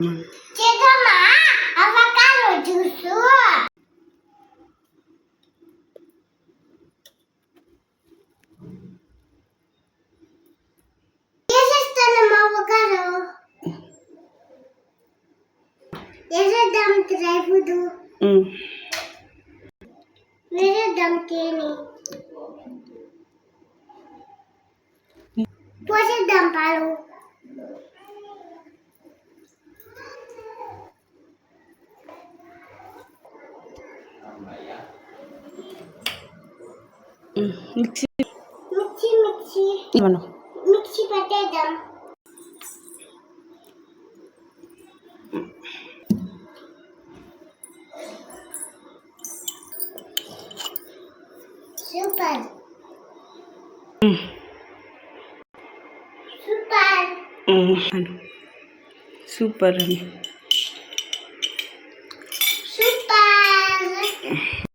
చేద్దామా avocado juice చేసేస్తాను avocado వేసేద్దాం డ్రై ఫ్రూట్ వేసేద్దాం తేనె పోసేద్దాం పాలు మిక్సీ మిక్సీ మిక్సీ ఇవ్వను మిక్సీ పెట్టేద్దాం సూపర్ సూపర్ సూపర్ అని